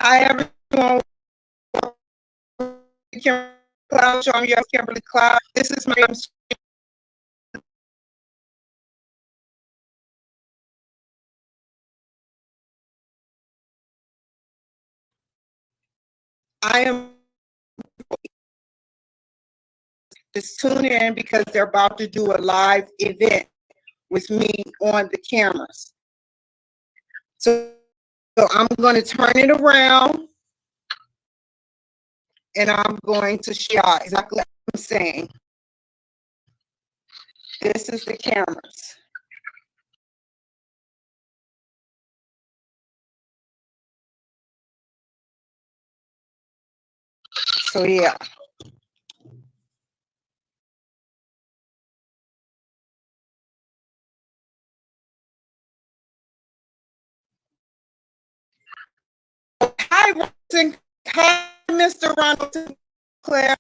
Hi, everyone. Kimberly Cloud Show. I'm your host, Kimberly Cloud. This is my I am just tune in because they're about to do a live event with me on the cameras. So I'm going to turn it around and I'm going to show y'all exactly what I'm saying. This is the cameras. So yeah. Hi, Robinson. Hi, Mr. Ronald Sinclair.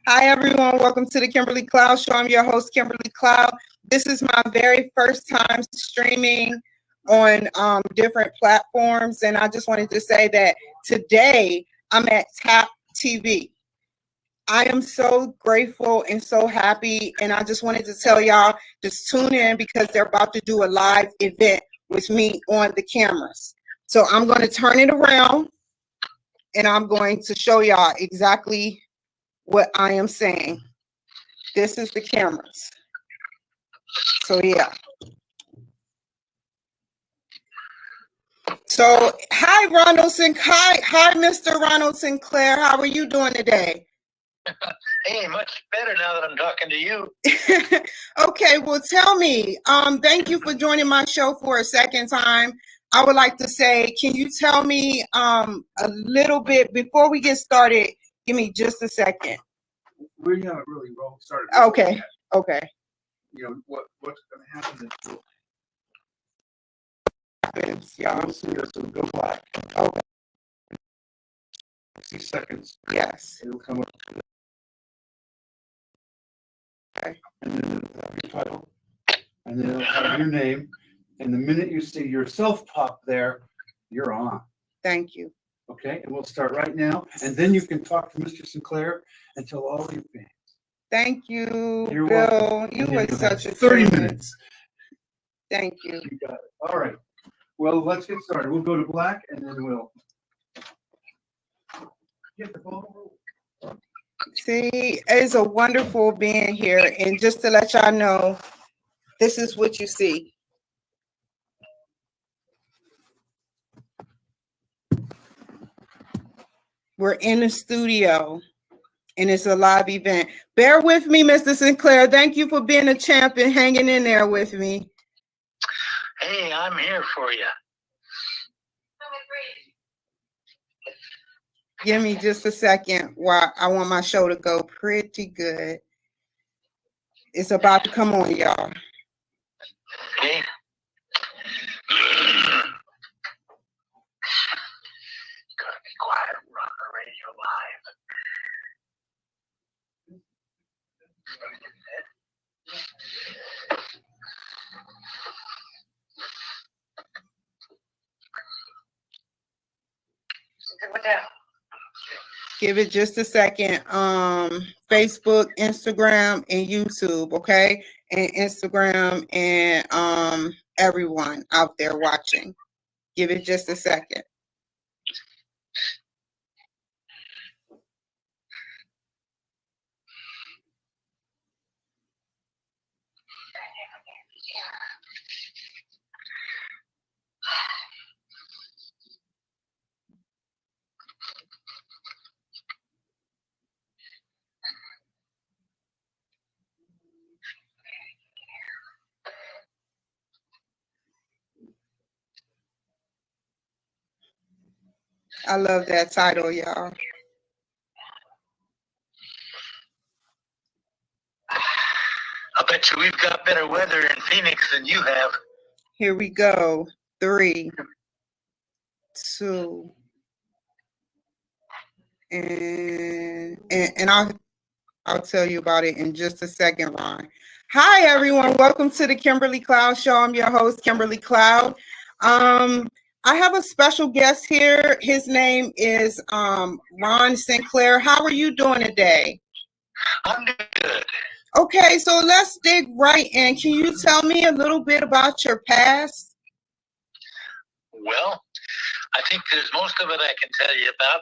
Hi, everyone. Welcome to the Kimberly Cloud Show. I'm your host, Kimberly Cloud. This is my very first time streaming on different platforms. And I just wanted to say that today I'm at Tap TV. I am so grateful and so happy. And I just wanted to tell y'all, just tune in because they're about to do a live event with me on the cameras. So I'm going to turn it around and I'm going to show y'all exactly what I am saying. This is the cameras. So yeah. So hi, Ronald Sinclair. Hi, Mr. Ronald Sinclair. How are you doing today? Hey, much better now that I'm talking to you. Okay, well, tell me. Thank you for joining my show for a second time. I would like to say, can you tell me a little bit before we get started? Give me just a second. We haven't really started. Okay. Yet. Okay. You know what's going to happen is Y'all see this will go black. Okay. 60 seconds. Yes. It'll come up. Okay. And then it'll have your title. And then it'll have your name. And the minute you see yourself pop there, you're on. Thank you. Okay, and we'll start right now. And then you can talk to Mr. Sinclair and tell all your fans. Thank you, You're Bill. welcome. You were such a 30 gentleman. minutes. Thank you. You got it. All right. Well, let's get started. We'll go to black and then we'll get the ball. See, it's a wonderful being here. And just to let y'all know, this is what you see. We're in the studio and it's a live event. Bear with me, Mr. Sinclair. Thank you for being a champ and hanging in there with me. Hey, I'm here for you. Give me just a second while I want my show to go pretty good. It's about to come on, y'all. Okay. Gotta be quiet. We're on the radio live. What the hell? Give it just a second. Facebook, Instagram, and YouTube, okay? And Instagram and everyone out there watching. Give it just a second. I love that title, y'all. I bet you we've got better weather in Phoenix than you have. Here we go. 3, 2, and I'll tell you about it in just a second, Ron. Hi, everyone. Welcome to the Kimberly Cloud Show. I'm your host, Kimberly Cloud. I have a special guest here. His name is Ron Sinclair. How are you doing today? I'm good. Okay, so let's dig right in. Can you tell me a little bit about your past? Well, I think there's most of it I can tell you about.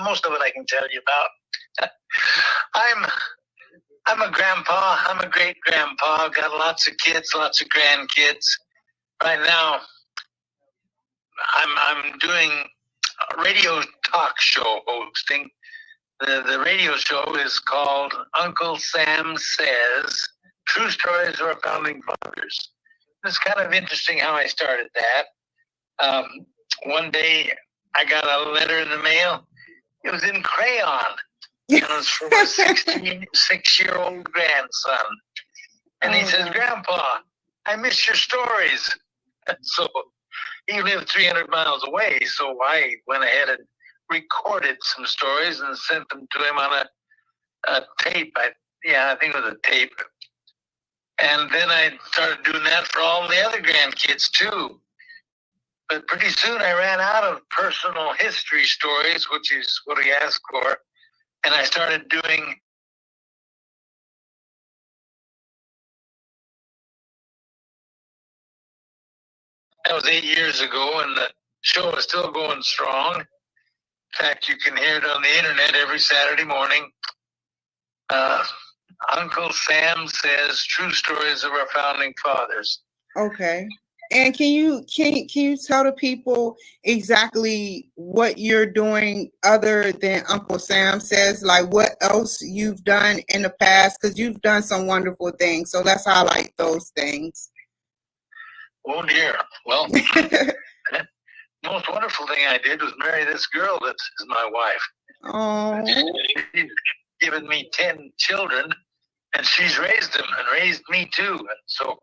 Most of it I can tell you about. I'm a grandpa. I'm a great grandpa. I've got lots of kids, lots of grandkids. Right now, I'm doing a radio talk show hosting. The radio show is called Uncle Sam Says True Stories of Our Founding Fathers. It's kind of interesting how I started that. One day I got a letter in the mail. It was in crayon. And it was from a 6-year-old grandson. And he says, Grandpa, I miss your stories. So he lived 300 miles away. So I went ahead and recorded some stories and sent them to him on a tape. I think it was a tape. And then I started doing that for all the other grandkids too. But pretty soon I ran out of personal history stories, which is what he asked for. And I started doing that was 8 years ago, and the show is still going strong. In fact, you can hear it on the internet every Saturday morning. Uncle Sam Says True Stories of Our Founding Fathers. Okay. And can you tell the people exactly what you're doing other than Uncle Sam Says? Like what else you've done in the past? Because you've done some wonderful things. So let's highlight those things. Oh dear. Well, the most wonderful thing I did was marry this girl that is my wife. Oh. She's given me 10 children, and she's raised them and raised me too. And so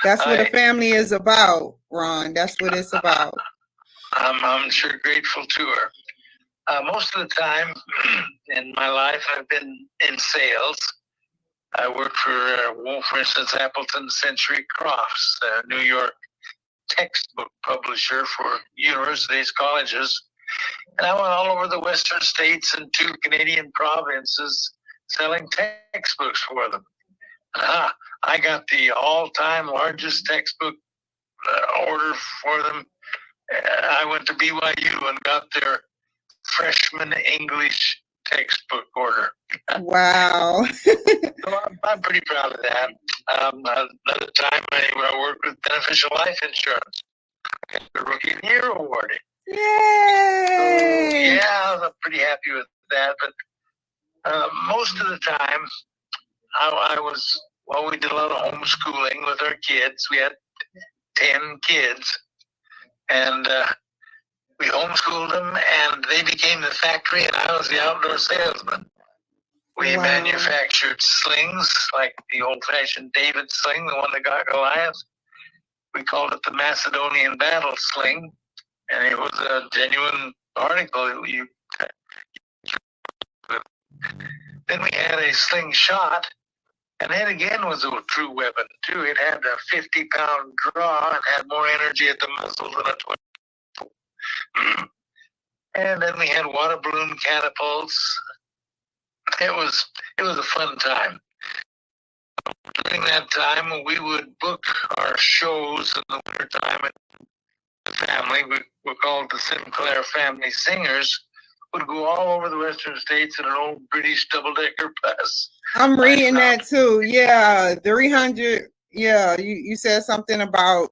that's what a family is about, Ron. That's what it's about. I'm sure grateful to her. Most of the time in my life, I've been in sales. I worked for instance, Appleton Century Crofts, a New York textbook publisher for universities, colleges. And I went all over the western states and 2 Canadian provinces selling textbooks for them. I got the all-time largest textbook order for them. I went to BYU and got their freshman English textbook order. Wow. So I'm pretty proud of that. Another time I worked with Beneficial Life Insurance. I got the Rookie of the Year award. Yay! So, I'm pretty happy with that. But most of the time, we did a lot of homeschooling with our kids. We had 10 kids. And we homeschooled them, and they became the factory, and I was the outdoor salesman. We manufactured slings, like the old-fashioned David sling, the one that got Goliath. We called it the Macedonian battle sling, and it was a genuine article. Then we had a slingshot, and that again was a true weapon, too. It had a 50-pound draw and had more energy at the muzzle than a 20. And then we had water balloon catapults. It was a fun time. During that time, we would book our shows in the wintertime at the family. We were called the Sinclair Family Singers. Would go all over the western states in an old British double-decker bus. I'm reading that too. Yeah, 300. Yeah, you said something about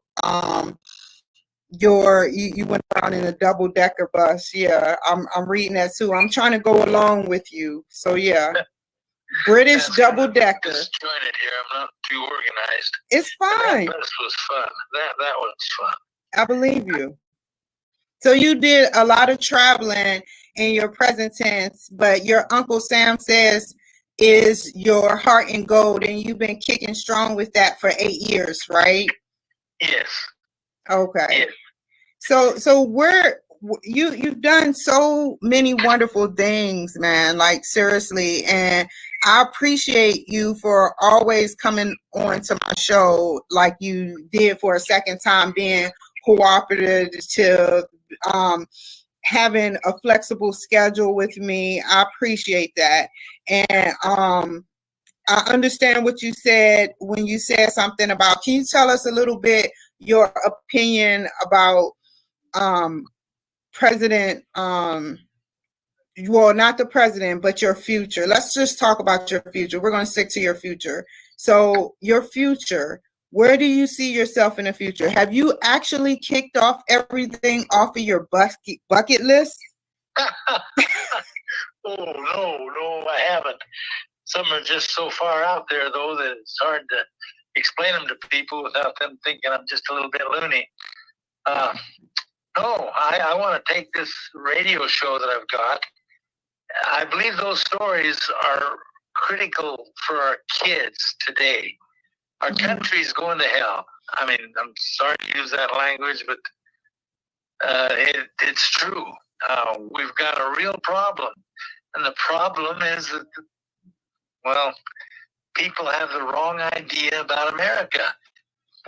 you went around in a double-decker bus. Yeah, I'm reading that too. I'm trying to go along with you. So yeah, British double-decker. Disjointed here. I'm not too organized. It's fine. That bus was fun. That was fun. I believe you. So you did a lot of traveling in your present tense, but your Uncle Sam Says is your heart and gold, and you've been kicking strong with that for 8 years, right? Yes. Okay. Yes. So you've done so many wonderful things, man. Like seriously, and I appreciate you for always coming on to my show, like you did for a second time, being cooperative to having a flexible schedule with me. I appreciate that, and I understand what you said when you said something about. Can you tell us a little bit your opinion about president, well, not the president, but your future? Let's just talk about your future. We're going to stick to your future. So your future, where do you see yourself in the future? Have you actually kicked off everything off of your bucket list? Oh, no, I haven't. Some are just so far out there, though, that it's hard to explain them to people without them thinking I'm just a little bit loony. No, I want to take this radio show that I've got. I believe those stories are critical for our kids today. Our country's going to hell. I mean, I'm sorry to use that language, but it's true. We've got a real problem. And the problem is that, well, people have the wrong idea about America.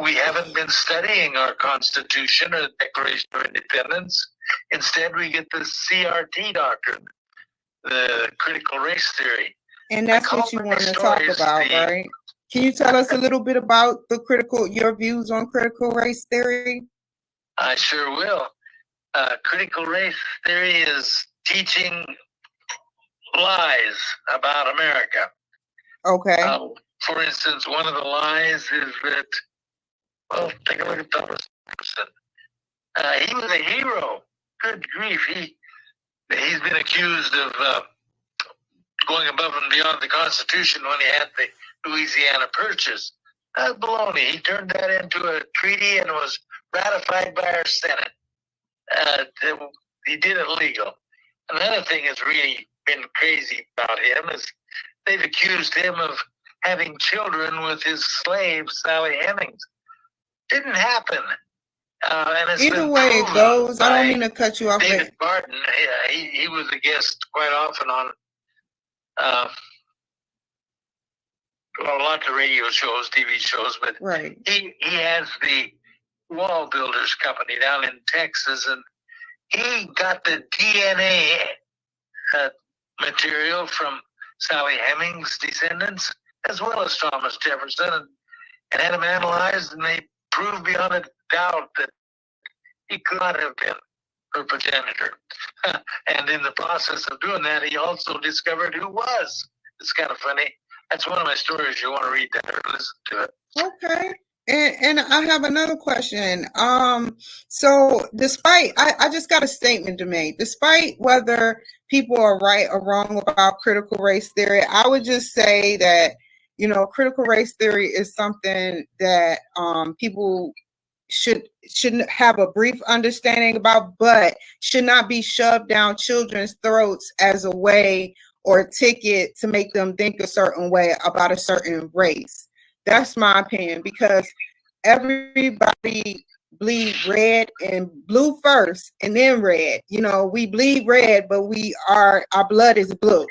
We haven't been studying our Constitution or the Declaration of Independence. Instead, we get the CRT doctrine, the critical race theory. And that's what you want to talk about, right? Can you tell us a little bit about your views on critical race theory? I sure will. Critical race theory is teaching lies about America. Okay. For instance, one of the lies is that, well, take a look at Thomas Jefferson. He was a hero. Good grief. He's been accused of going above and beyond the Constitution when he had the Louisiana Purchase. Baloney. He turned that into a treaty and was ratified by our Senate. He did it legal. Another thing that's really been crazy about him is they've accused him of having children with his slave, Sally Hemings. Didn't happen. And either way it goes, I don't mean to cut you off. David Barton, he was a guest quite often on lots of radio shows, TV shows, but right. He has the Wall Builders Company down in Texas, and he got the DNA material from Sally Hemings' descendants, as well as Thomas Jefferson, and had them analyzed, and they proved beyond a doubt that he could not have been her progenitor. And in the process of doing that, he also discovered who was. It's kind of funny. That's one of my stories. You want to read that or listen to it. Okay. And I have another question. So despite, I just got a statement to make. Despite whether people are right or wrong about critical race theory, I would just say that, critical race theory is something that people should have a brief understanding about, but should not be shoved down children's throats as a way or a ticket to make them think a certain way about a certain race. That's my opinion, because everybody bleed red and blue first and then red. We bleed red, but our blood is blue.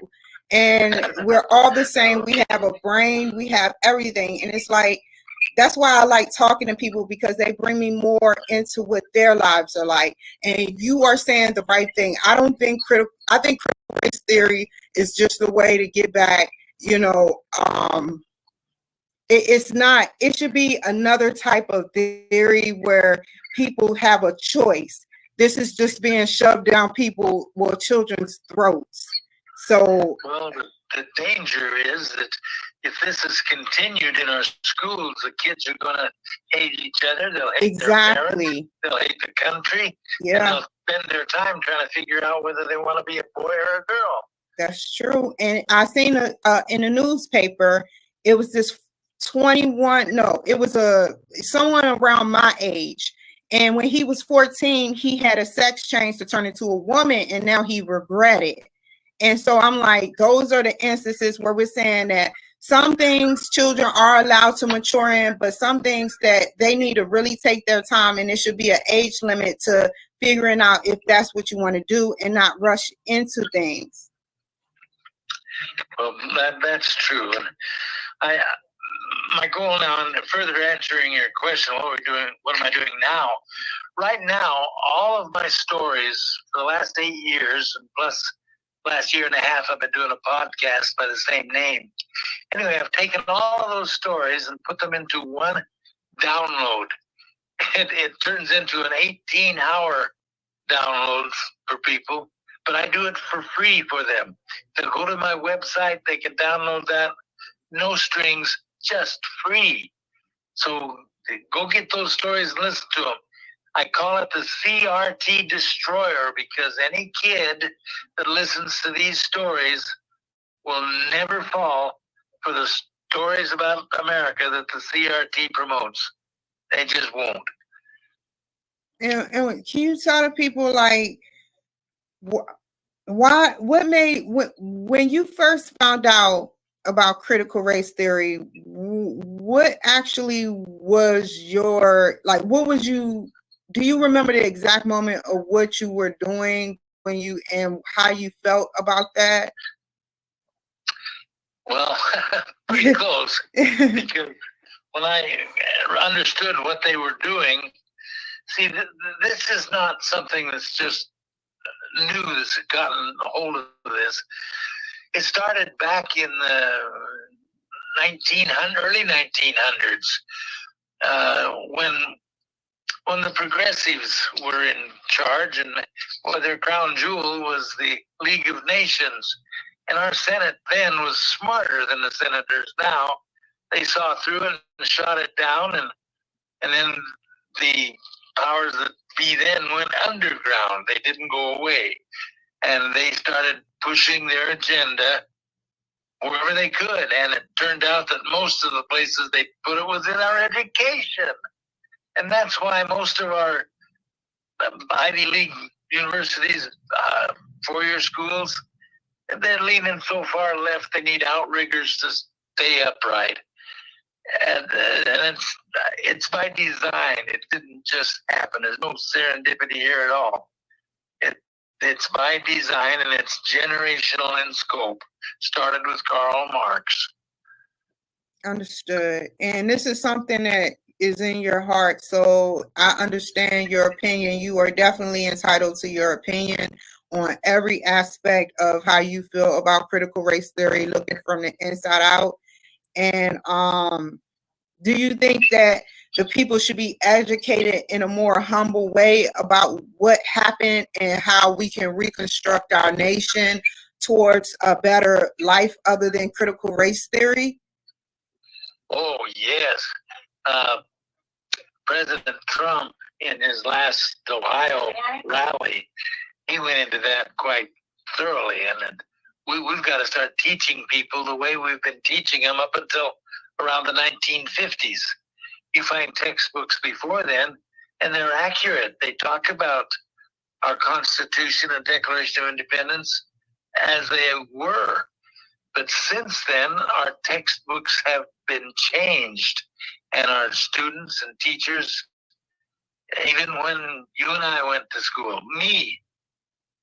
And we're all the same. We have a brain, we have everything. And it's like, that's why I like talking to people, because they bring me more into what their lives are like. And you are saying the right thing. I think critical race theory is just a way to get back, it's not, it should be another type of theory where people have a choice. This is just being shoved down children's throats. So, well, the danger is that if this is continued in our schools, the kids are going to hate each other. They'll hate their parents. They'll hate the country. Yeah. And they'll spend their time trying to figure out whether they want to be a boy or a girl. That's true. And I seen in the newspaper, it was this someone around my age. And when he was 14, he had a sex change to turn into a woman, and now he regretted. And so I'm like, those are the instances where we're saying that some things children are allowed to mature in, but some things that they need to really take their time, and it should be an age limit to figuring out if that's what you want to do and not rush into things. Well, that's true. I my goal now, in further answering your question, what am I doing now? Right now, all of my stories for the last 8 years, and plus last year and a half, I've been doing a podcast by the same name. Anyway, I've taken all of those stories and put them into one download. It turns into an 18-hour download for people, but I do it for free for them. They'll go to my website, they can download that, no strings, just free. So go get those stories and listen to them. I call it the CRT Destroyer because any kid that listens to these stories will never fall for the stories about America that the CRT promotes. They just won't. And can you tell the people, like, what made, when you first found out about critical race theory, what actually was your, like, what was you, do you remember the exact moment of what you were doing when you, and how you felt about that? Well, pretty close. Because when I understood what they were doing, see, this is not something that's just new that's gotten a hold of this. It started back in the early 1900s, when the progressives were in charge, and their crown jewel was the League of Nations. And our Senate then was smarter than the senators now. They saw through it and shot it down, and then the powers that be then went underground. They didn't go away. And they started pushing their agenda wherever they could. And it turned out that most of the places they put it was in our education. And that's why most of our Ivy League universities, four-year schools, they're leaning so far left they need outriggers to stay upright. And it's by design. It didn't just happen. There's no serendipity here at all. It's by design, and it's generational in scope. Started with Karl Marx. Understood. And this is something that is in your heart, so I understand your opinion. You are definitely entitled to your opinion on every aspect of how you feel about critical race theory, looking from the inside out. And do you think that the people should be educated in a more humble way about what happened and how we can reconstruct our nation towards a better life other than critical race theory? Oh, yes. President Trump, in his last Ohio rally, he went into that quite thoroughly. And we've got to start teaching people the way we've been teaching them up until around the 1950s. You find textbooks before then, and they're accurate. They talk about our Constitution and Declaration of Independence as they were. But since then, our textbooks have been changed, and our students and teachers, even when you and I went to school,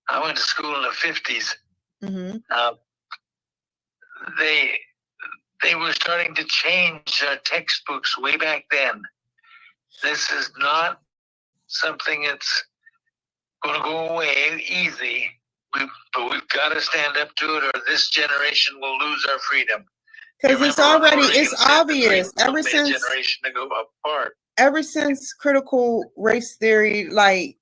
I went to school in the 50s. Mm-hmm. They were starting to change our textbooks way back then. This is not something that's going to go away easy. But we've got to stand up to it, or this generation will lose our freedom. Because it's obvious ever since generation to go apart. Ever since critical race theory, like,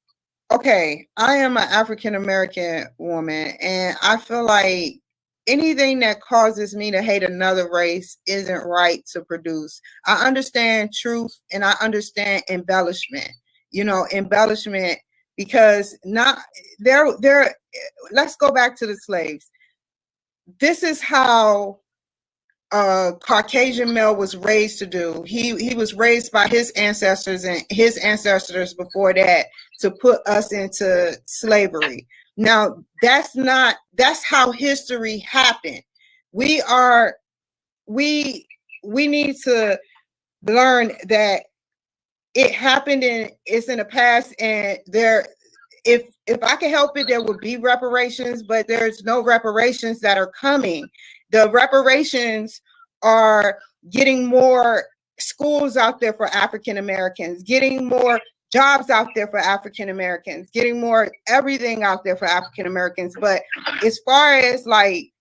okay, I am an African American woman, and I feel like anything that causes me to hate another race isn't right to produce. I understand truth and I understand embellishment. Embellishment, because not there. Let's go back to the slaves. This is how a Caucasian male was raised to do. He was raised by his ancestors and his ancestors before that to put us into slavery. Now, that's how history happened. We need to learn that it happened, and it's in the past, and if I could help it, there would be reparations, but there's no reparations that are coming. The reparations are getting more schools out there for African Americans, getting more jobs out there for African Americans, getting more everything out there for African Americans. But as far as like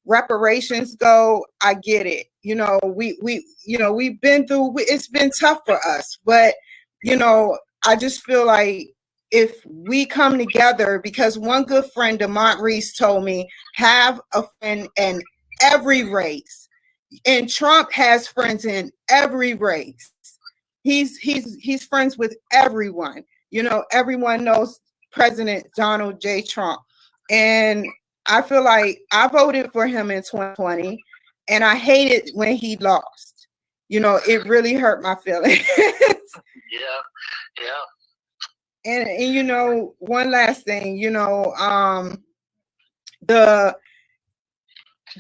reparations go, I get it. You know, we've been through, it's been tough for us, but you know, I just feel like if we come together, because one good friend, DeMont Reese, told me, have a friend in every race. And Trump has friends in every race. He's friends with everyone. You know, everyone knows President Donald J. Trump. And I feel like I voted for him in 2020, and I hated when he lost. You know, it really hurt my feelings. Yeah. And you know, one last thing, you know, the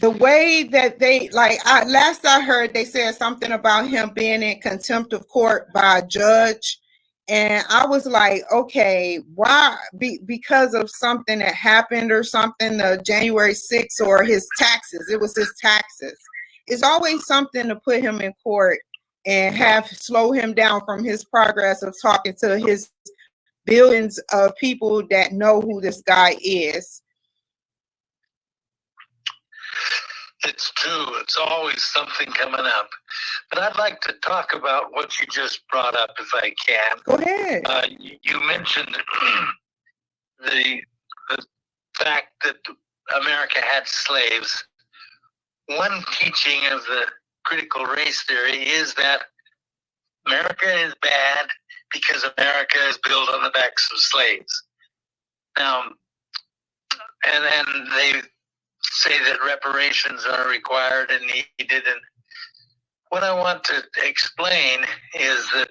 way that they last I heard, they said something about him being in contempt of court by a judge, and I was like, okay, why? Because of something that happened or something, the January 6th, or his taxes. It was his taxes. It's always something to put him in court and have slow him down from his progress of talking to his billions of people that know who this guy is. It's true. It's always something coming up. But I'd like to talk about what you just brought up, if I can. Go ahead. You mentioned the fact that America had slaves. One teaching of the critical race theory is that America is bad because America is built on the backs of slaves. Now, and then they say that reparations are required and needed. And what I want to explain is that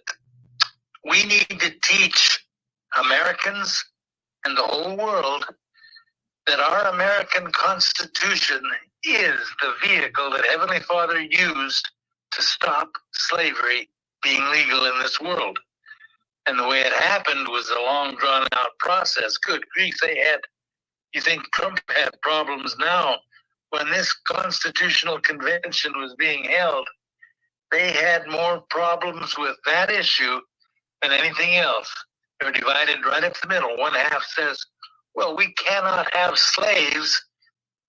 we need to teach Americans and the whole world that our American Constitution is the vehicle that Heavenly Father used to stop slavery being legal in this world. And the way it happened was a long, drawn-out process. Good grief, you think Trump had problems now? When this Constitutional Convention was being held, they had more problems with that issue than anything else. They were divided right up the middle. One half says, well, we cannot have slaves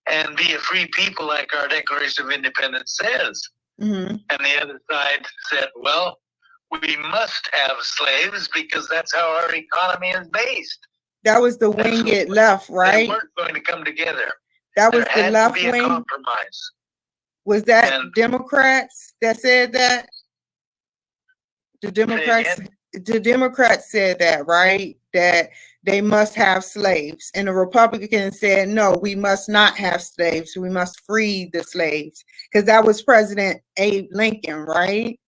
and be a free people like our Declaration of Independence says. Mm-hmm. And the other side said, well, we must have slaves because that's how our economy is based. That was the wing it left, right? They weren't going to come together. That was the left wing. wing. Compromise. Was that Democrats that said that? The Democrats said that, right? That they must have slaves. And the Republicans said, no, we must not have slaves. We must free the slaves. Because that was President Abe Lincoln, right?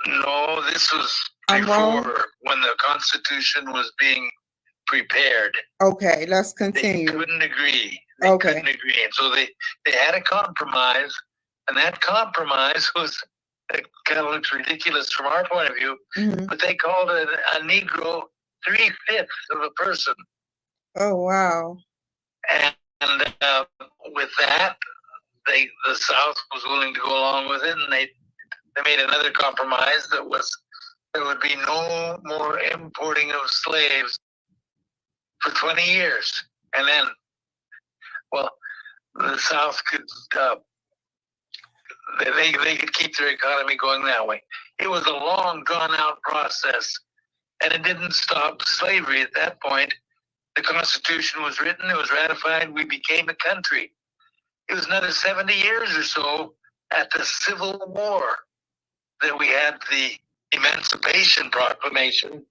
No, this was before, when the Constitution was being prepared. Okay, let's continue. They couldn't agree. They couldn't agree. And so they had a compromise, and that compromise was, it kind of looks ridiculous from our point of view, mm-hmm. but they called it a Negro 3/5 of a person. Oh, wow. And with that, the South was willing to go along with it, and they made another compromise that was there would be no more importing of slaves for 20 years. And then, well, the South could, they could keep their economy going that way. It was a long, drawn-out process, and it didn't stop slavery at that point. The Constitution was written, it was ratified, we became a country. It was another 70 years or so at the Civil War that we had the Emancipation Proclamation,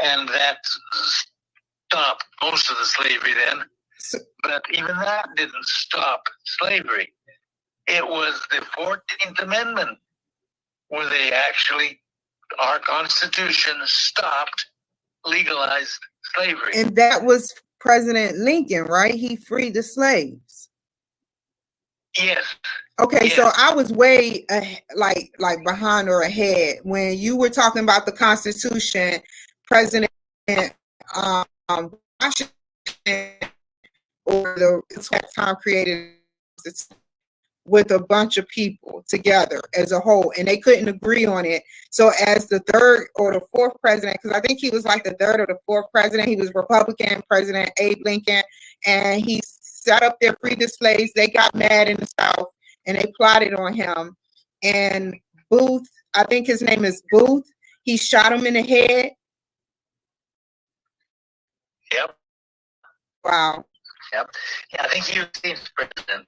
and that stopped most of the slavery then. But even that didn't stop slavery. It was the 14th Amendment where they actually, our Constitution stopped legalized slavery. And that was President Lincoln, right? He freed the slaves. Yes. Okay, yes. So I was way like behind or ahead when you were talking about the Constitution. President Washington, or the time created with a bunch of people together as a whole, and they couldn't agree on it. So as the third or the fourth president, because I think he was like the third or the fourth president, he was Republican President Abe Lincoln, and he set up their free displays. They got mad in the South and they plotted on him. And Booth, I think his name is Booth, he shot him in the head. Yep. Wow. Yep. Yeah, I think he was the president.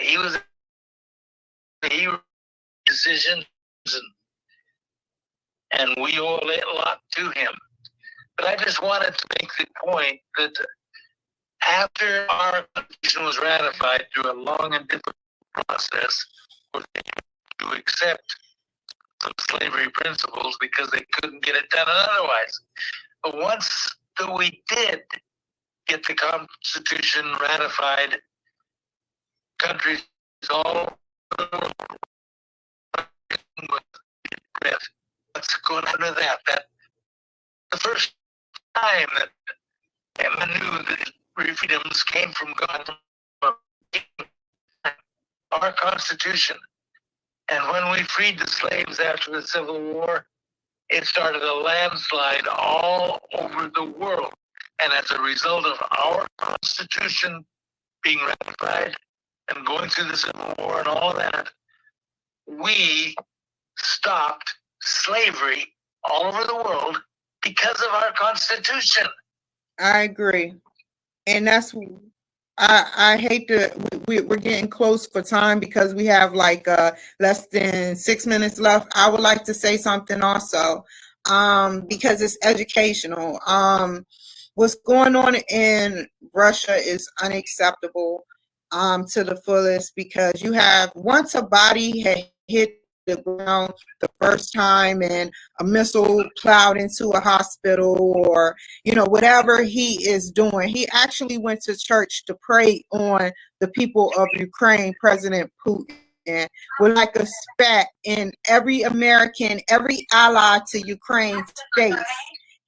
He was decisions, and we owe a lot to him. But I just wanted to make the point that after our Constitution was ratified through a long and difficult process, to accept some slavery principles because they couldn't get it done otherwise. But once that we did get the Constitution ratified, countries all over the world, let's go into that. That the first time that Emma knew that freedoms came from God, our Constitution. And when we freed the slaves after the Civil War, it started a landslide all over the world. And as a result of our Constitution being ratified and going through the Civil War and all that, we stopped slavery all over the world because of our Constitution. I agree. And that's, I hate to, we're getting close for time because we have like less than 6 minutes left. I would like to say something also, because it's educational. What's going on in Russia is unacceptable to the fullest, because you have, once a body had hit the ground the first time and a missile plowed into a hospital, or whatever he is doing, he actually went to church to pray on the people of Ukraine. President Putin would like a spat in every American, every ally to Ukraine's face.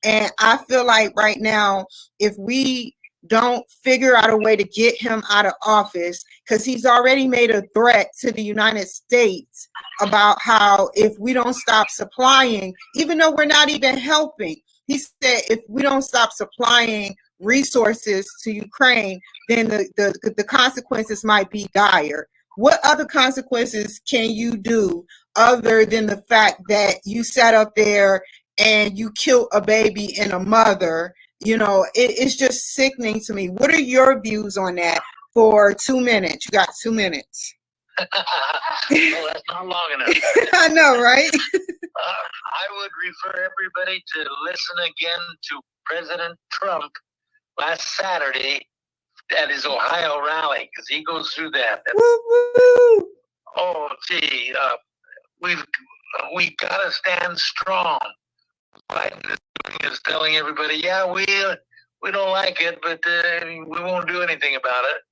And I feel like right now, if we don't figure out a way to get him out of office, because he's already made a threat to the United States about how if we don't stop supplying, even though we're not even helping, he said if we don't stop supplying resources to Ukraine, then the consequences might be dire. What other consequences can you do other than the fact that you sat up there and you killed a baby and a mother? It's just sickening to me. What are your views on that for 2 minutes? You got 2 minutes. Well, that's not long enough. I know, right? I would refer everybody to listen again to President Trump last Saturday at his Ohio rally, because he goes through that. Woo-woo. Oh, gee, we've got to stand strong. Biden is telling everybody, yeah, we don't like it, but we won't do anything about it.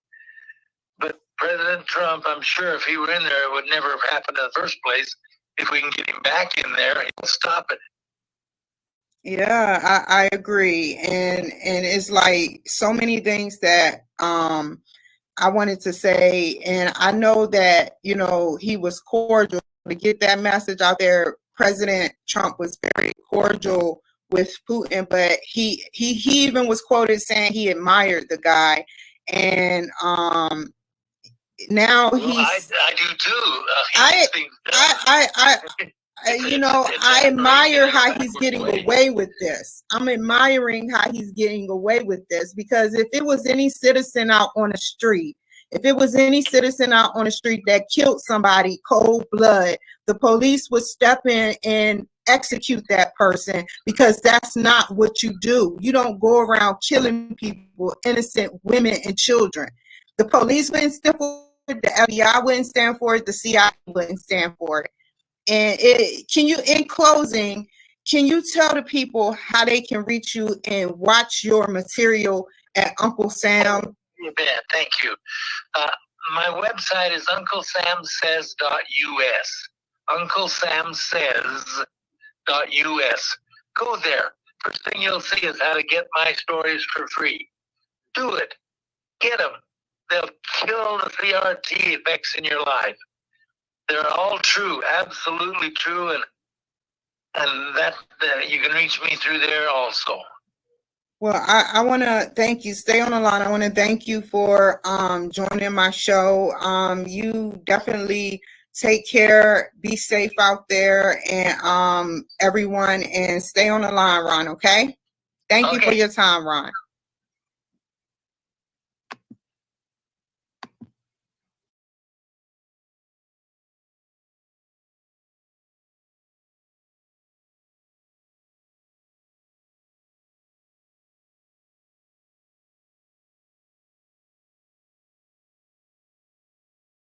But President Trump, I'm sure if he were in there, it would never have happened in the first place. If we can get him back in there, he'll stop it. Yeah, I agree. And it's like so many things that I wanted to say. And I know that, he was cordial to get that message out there. President Trump was very cordial with Putin, but he even was quoted saying he admired the guy. And now he's, I do too. I admire how he's getting away with this. I'm admiring how he's getting away with this, because if it was any citizen out on the street, that killed somebody cold blood, the police would step in and execute that person, because that's not what you do. You don't go around killing people, innocent women and children. The police wouldn't stand for it, the FBI wouldn't stand for it, the CIA wouldn't stand for it. And in closing, can you tell the people how they can reach you and watch your material at Uncle Sam? You bet. Thank you. My website is unclesamsays.us. unclesamsays.us. Go there. first thing you'll see is how to get my stories for free. Do it. Get them. They'll kill the CRT effects in your life. They're all true, absolutely true, and that you can reach me through there also. Well, I want to thank you. Stay on the line. I want to thank you for joining my show. You definitely take care. Be safe out there, and everyone, and stay on the line, Ron. Okay. Thank you for your time, Ron.